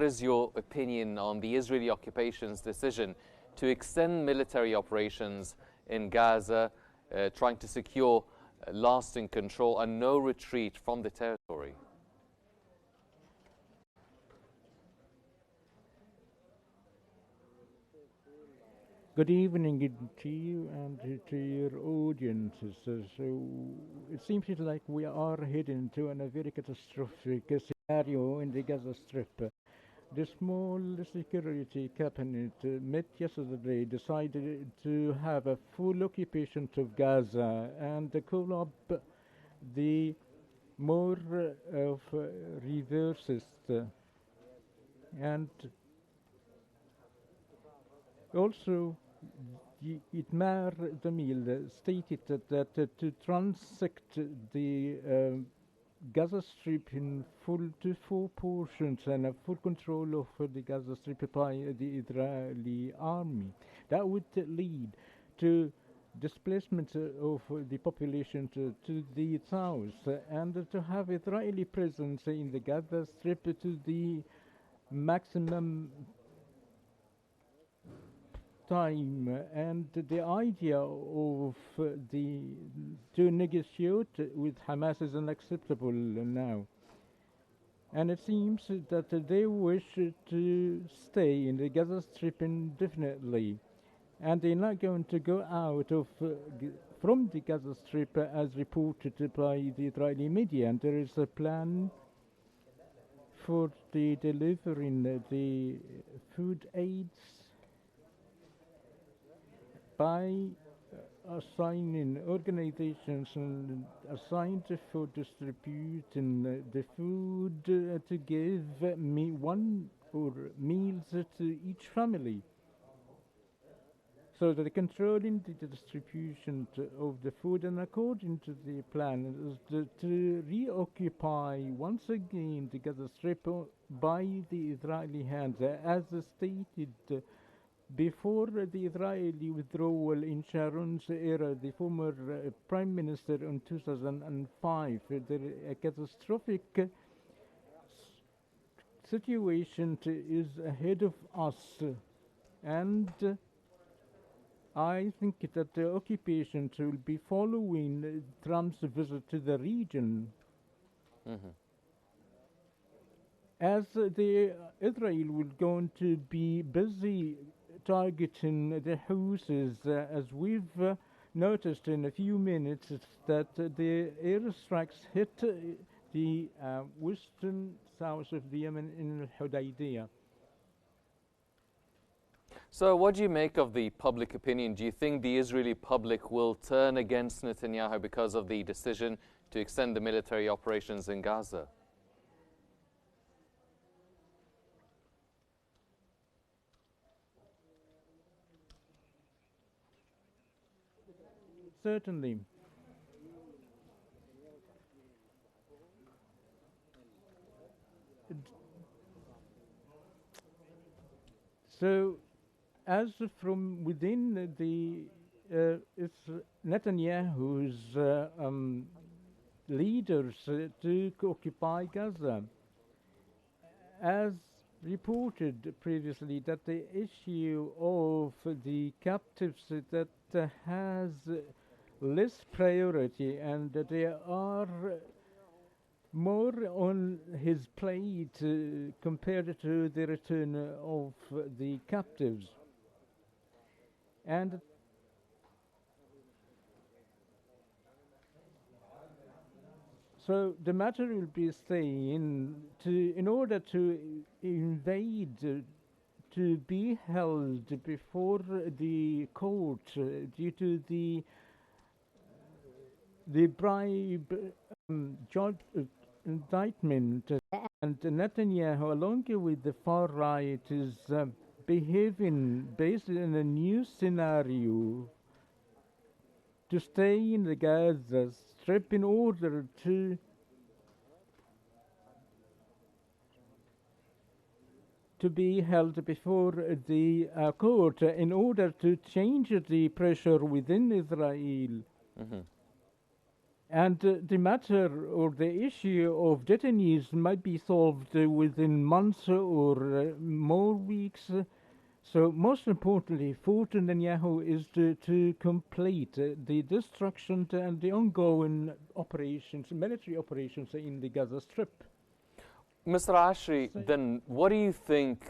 what is your opinion on the Israeli occupation's decision to extend military operations in Gaza, trying to secure lasting control and no retreat from the territory? Good evening to you and to your audiences. So it seems like we are heading to a very catastrophic scenario in the Gaza Strip. The small security cabinet met yesterday, decided to have a full occupation of Gaza and call up the more of reversists and also Itmar Jamil stated that to transect the Gaza Strip in full to four portions and a full control of the Gaza Strip by the Israeli army, that would lead to displacement of the population to the south and to have Israeli presence in the Gaza Strip to the maximum time, and the idea of to negotiate with Hamas is unacceptable now. And it seems that they wish to stay in the Gaza Strip indefinitely, and they're not going to go out of from the Gaza Strip as reported by the Israeli media. And there is a plan for the delivering the food aids by assigning organizations assigned for distributing the food to give one or meals to each family. So they're controlling the distribution of the food, and according to the plan is to reoccupy once again the Gaza Strip by the Israeli hands, as stated before the Israeli withdrawal in Sharon's era, the former Prime Minister in 2005. The catastrophic situation is ahead of us, and I think that the occupation will be following Trump's visit to the region. As Israel will going to be busy targeting the Houthis, as we've noticed in a few minutes, that the airstrikes hit the western south of the Yemen in Al-Hudaydiyah. So what do you make of the public opinion? Do you think the Israeli public will turn against Netanyahu because of the decision to extend the military operations in Gaza? Certainly. So, as from within it's Netanyahu's leaders to occupy Gaza, as reported previously, that the issue of the captives that has less priority, and that there are more on his plate compared to the return of the captives. And so the matter will be staying in order to invade, to be held before the court due to the bribe indictment, and Netanyahu, along with the far right, is behaving based on a new scenario to stay in the Gaza Strip in order to be held before the court, in order to change the pressure within Israel. And the matter or the issue of detainees might be solved within months or more weeks. So most importantly for Netanyahu is to complete the destruction and the ongoing operations, military operations in the Gaza Strip. Mr. Ashry, then what do you think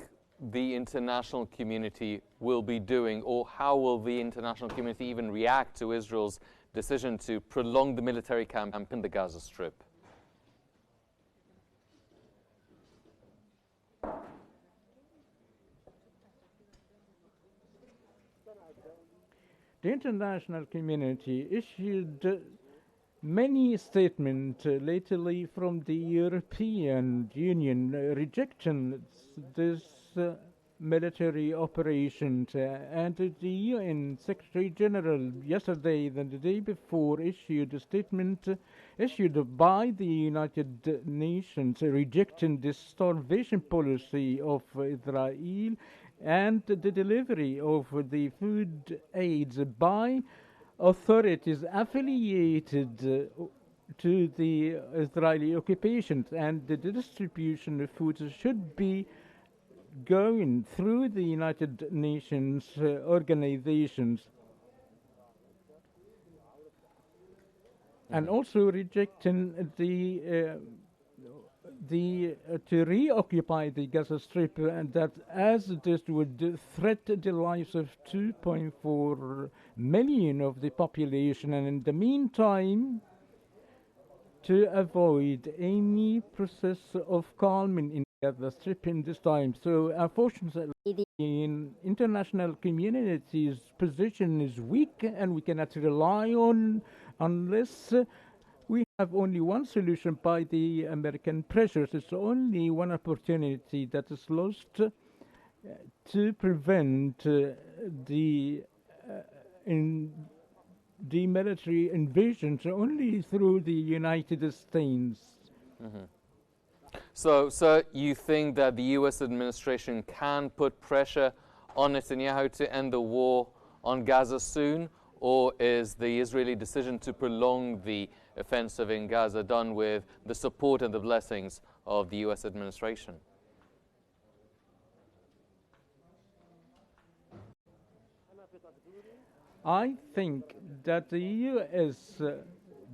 the international community will be doing, or how will the international community even react to Israel's decision to prolong the military camp in the Gaza Strip? The international community issued many statements lately from the European Union rejecting this military operation, and the UN Secretary General yesterday and the day before issued a statement issued by the United Nations rejecting the starvation policy of Israel and the delivery of the food aids by authorities affiliated to the Israeli occupations, and the distribution of food should be going through the United Nations organizations, and also rejecting the to reoccupy the Gaza Strip, and that as this would threaten the lives of 2.4 million of the population, and in the meantime to avoid any process of calming in Gaza Strip in this time. So unfortunately, the international community's position is weak, and we cannot rely on unless we have only one solution by the American pressures. It's only one opportunity that is lost to prevent the military invasions only through the United States. Mm-hmm. So you think that the U.S. administration can put pressure on Netanyahu to end the war on Gaza soon, or is the Israeli decision to prolong the offensive in Gaza done with the support and the blessings of the U.S. administration? I think that the U.S.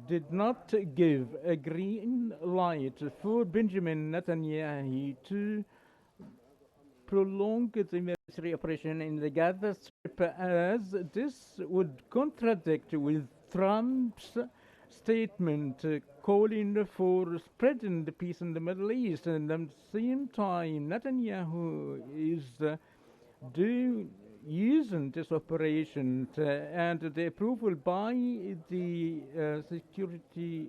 Did not give a green light for Benjamin Netanyahu to prolong the military operation in the Gaza Strip, as this would contradict with Trump's statement calling for spreading the peace in the Middle East. And at the same time, Netanyahu is using this operation and the approval by the security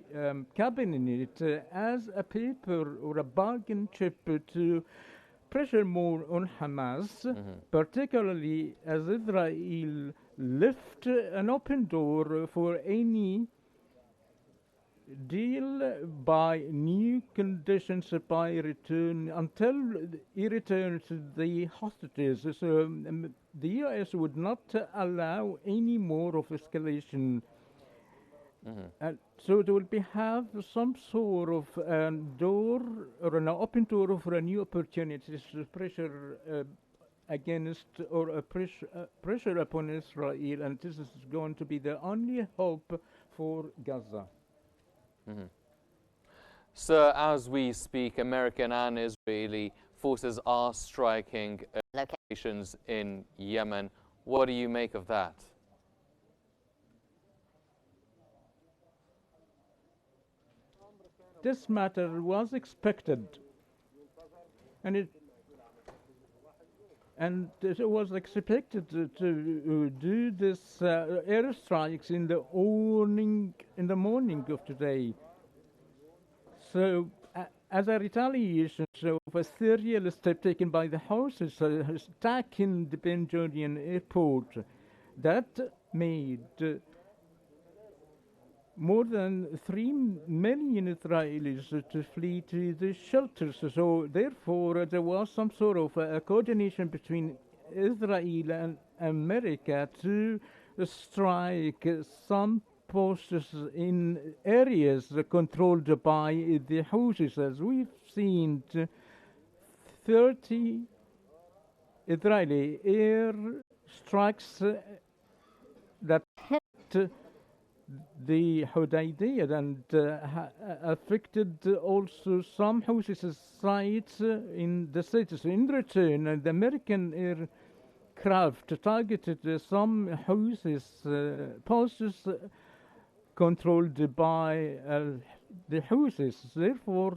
cabinet as a paper or a bargain chip to pressure more on Hamas, particularly as Israel left an open door for any deal by new conditions by return until he returns the hostages. So the U.S. would not allow any more of escalation. So there will have some sort of door or an open door for a new opportunities to pressure against or a pressure upon Israel, and this is going to be the only hope for Gaza. So as we speak, American and Israeli forces are striking locations in Yemen. What do you make of that? This matter was expected, and it was expected to do this airstrikes in the morning of today. So, as a retaliation of a serial step taken by the Houthis attacking the Ben Gurion airport, that made more than 3 million Israelis to flee to the shelters. So therefore there was some sort of a coordination between Israel and America to strike some posts in areas controlled by the Houthis. As we've seen, 30 Israeli air strikes that hit the Hudaydiyah and affected also some Houthi sites in the city. So in return, the American aircraft targeted some Houthi posts controlled by the Houthis. Therefore,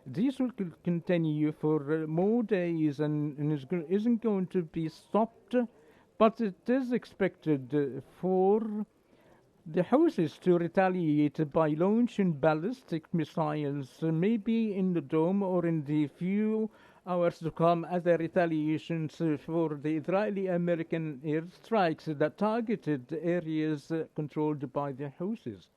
this will continue for more days and isn't going to be stopped, but it is expected for the Houthis to retaliate by launching ballistic missiles, maybe in the dome or in the few hours to come, as a retaliation for the Israeli-American airstrikes that targeted areas controlled by the Houthis.